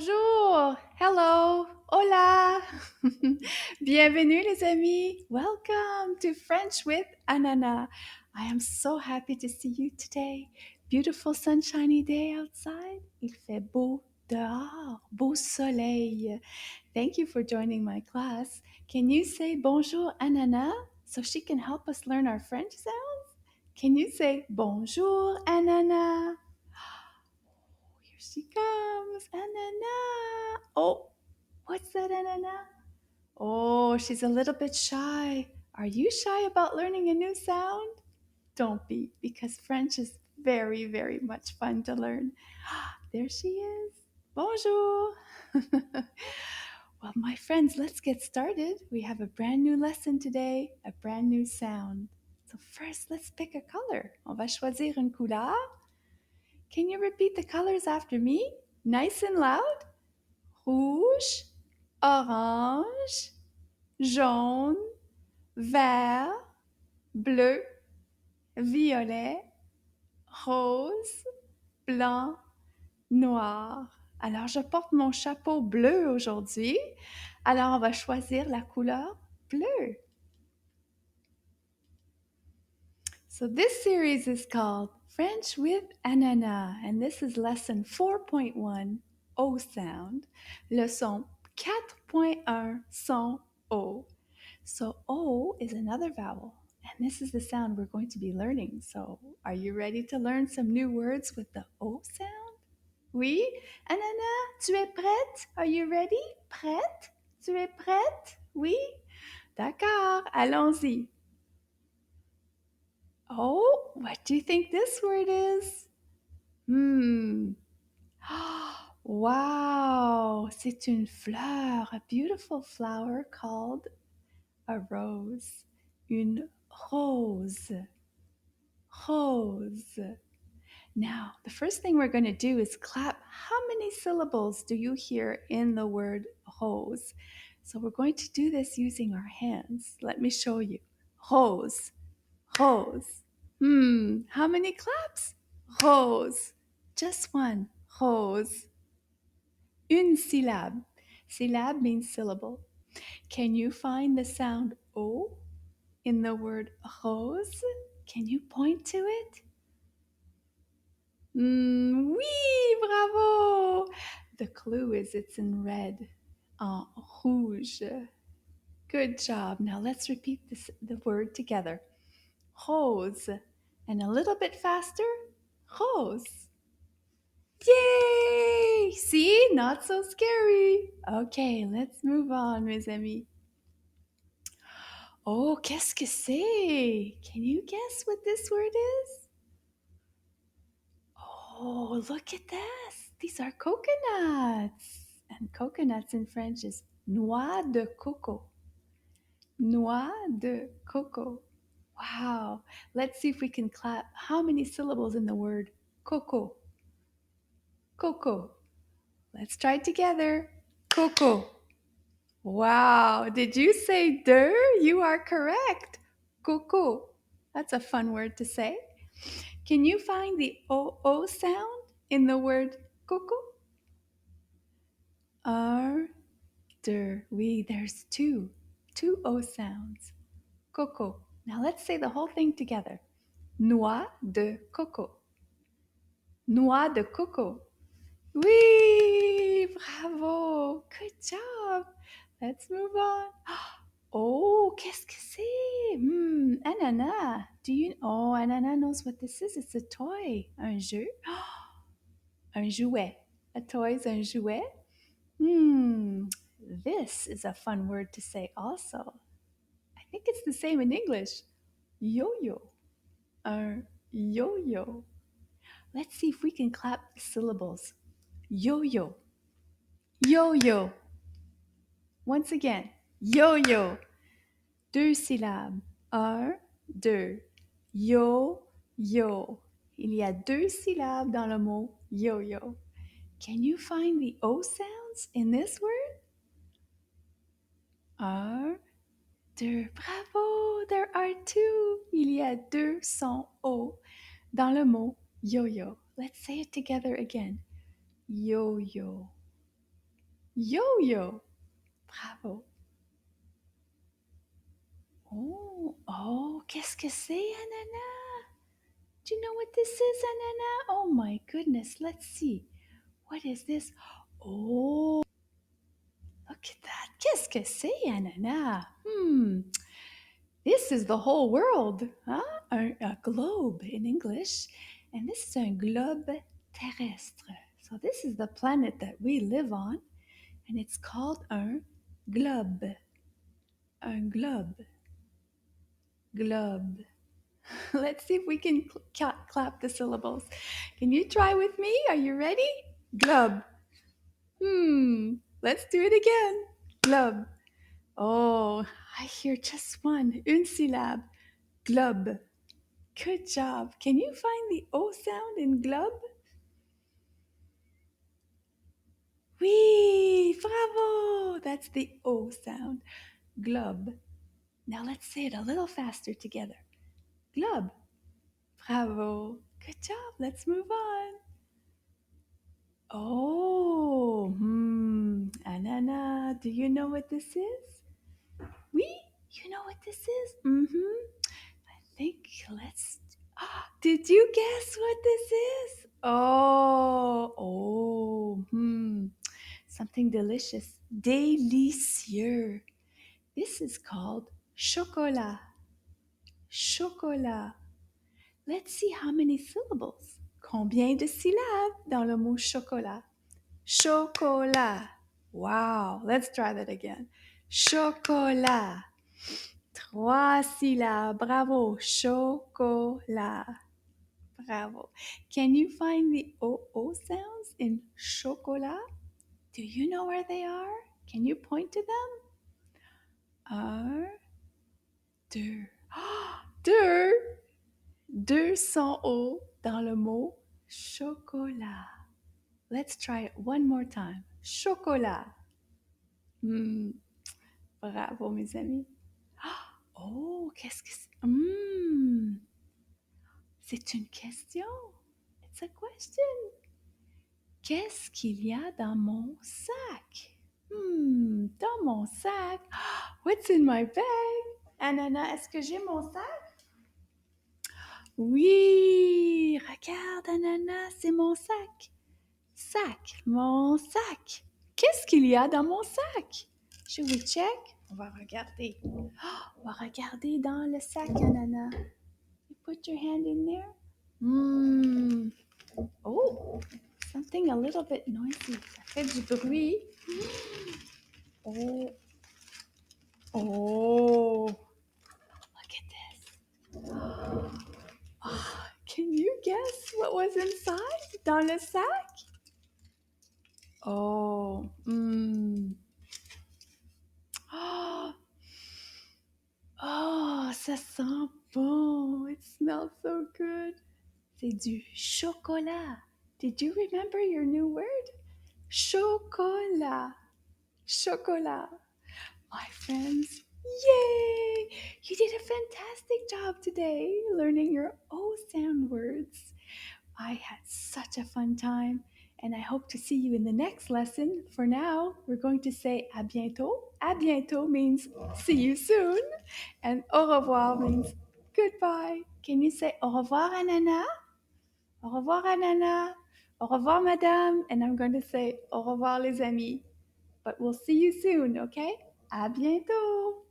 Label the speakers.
Speaker 1: Bonjour, hello, hola. Bienvenue les amis. Welcome to French with Ananas. I am so happy to see you today. Beautiful sunshiny day outside. Il fait beau dehors, beau soleil. Thank you for joining my class. Can you say bonjour Ananas so she can help us learn our French sounds? Can you say bonjour Ananas? Here she comes, Anana. Oh, what's that, Anana? Oh, she's a little bit shy. Are you shy about learning a new sound? Don't be, because French is very, very much fun to learn. There she is. Bonjour. Well, my friends, let's get started. We have a brand new lesson today, a brand new sound. So first, let's pick a color. On va choisir une couleur. Can you repeat the colors after me? Nice and loud. Rouge, orange, jaune, vert, bleu, violet, rose, blanc, noir. Alors, je porte mon chapeau bleu aujourd'hui. Alors, on va choisir la couleur bleue. So this series is called French with Ananas, and this is lesson 4.1, O sound. Leçon 4.1, son O. So O is another vowel, and this is the sound we're going to be learning. So are you ready to learn some new words with the O sound? Oui? Ananas, tu es prête? Are you ready? Prête? Tu es prête? Oui? D'accord, allons-y. Oh, what do you think this word is? Hmm. Wow, c'est une fleur, a beautiful flower called a rose. Une rose. Rose. Now, the first thing we're going to do is clap. How many syllables do you hear in the word rose? So we're going to do this using our hands. Let me show you. Rose. Rose. How many claps? Rose. Just one. Rose. Une syllabe. Syllabe means syllable. Can you find the sound O in the word rose? Can you point to it? Oui, bravo! The clue is it's in red. En rouge. Good job. Now let's repeat the word together. Rose. And a little bit faster. Rose. Yay! See? Not so scary. Okay, let's move on, mes amis. Oh, qu'est-ce que c'est? Can you guess what this word is? Oh, look at this. These are coconuts. And coconuts in French is noix de coco. Noix de coco. Wow. Let's see if we can clap. How many syllables in the word coco? Coco. Let's try it together. Coco. Wow. Did you say de? You are correct. Coco. That's a fun word to say. Can you find the O sound in the word coco? R, der. Oui, there's two O sounds. Coco. Now let's say the whole thing together. Noix de coco. Noix de coco. Oui, bravo. Good job. Let's move on. Oh, qu'est-ce que c'est? Ananas. Do you? Oh, Ananas knows what this is. It's a toy. Un jeu. Un jouet. A toy is un jouet. This is a fun word to say also. I think it's the same in English. Yo-yo. Un yo-yo. Let's see if we can clap the syllables. Yo-yo. Yo-yo. Once again. Yo-yo. Deux syllabes. Un, deux. Yo-yo. Il y a deux syllabes dans le mot yo-yo. Can you find the O sounds in this word? Un, deux. Bravo! There are two. Il y a deux sons O dans le mot yo-yo. Let's say it together again. Yo-yo. Yo-yo. Bravo. Oh, oh, qu'est-ce que c'est, Ananas? Do you know what this is, Ananas? Oh my goodness, let's see. What is this? Oh, look at that. Qu'est-ce que c'est, Ananas? This is the whole world, huh? A globe in English. And this is un globe terrestre. So this is the planet that we live on, and it's called un globe. Un globe. Globe. Let's see if we can clap the syllables. Can you try with me? Are you ready? Globe. Let's do it again. Globe. Oh, I hear just one. Une syllabe. Globe. Good job. Can you find the O sound in globe? Oui, bravo. That's the O sound. Globe. Now let's say it a little faster together. Globe. Bravo. Good job. Let's move on. Oh, Anana, do you know what this is? Oui, you know what this is? I think let's. Did you guess what this is? Something delicious. Délicieux. This is called chocolat. Chocolat. Let's see how many syllables. Combien de syllabes dans le mot chocolat? Chocolat. Wow. Let's try that again. Chocolat. Trois syllabes. Bravo. Chocolat. Bravo. Can you find the OO sounds in chocolat? Do you know where they are? Can you point to them? Un, deux. Deux. Deux sons O dans le mot chocolat. Let's try it one more time. Chocolat. Hmm, bravo, mes amis. Oh, qu'est-ce que c'est? C'est une question. It's a question. Qu'est-ce qu'il y a dans mon sac? Dans mon sac. What's in my bag? Anana, est-ce que j'ai mon sac? Oui, regarde, Anana, c'est mon sac. Sac, mon sac. Qu'est-ce qu'il y a dans mon sac? Should we check? On va regarder. On va regarder dans le sac, Anana. You put your hand in there. Oh, something a little bit noisy. Ça fait du bruit. Oh, oh, look at this. Can you guess what was inside dans le sac? Oh, Oh, ça sent bon. It smells so good. C'est du chocolat. Did you remember your new word? Chocolat. Chocolat. My friends, yay! You did a fantastic job today learning your O sound words. I had such a fun time, and I hope to see you in the next lesson. For now, we're going to say à bientôt. À bientôt means see you soon, and au revoir means goodbye. Can you say au revoir, Anana? Au revoir, Anana. Au revoir, madame. And I'm going to say au revoir, les amis. But we'll see you soon, okay? À bientôt.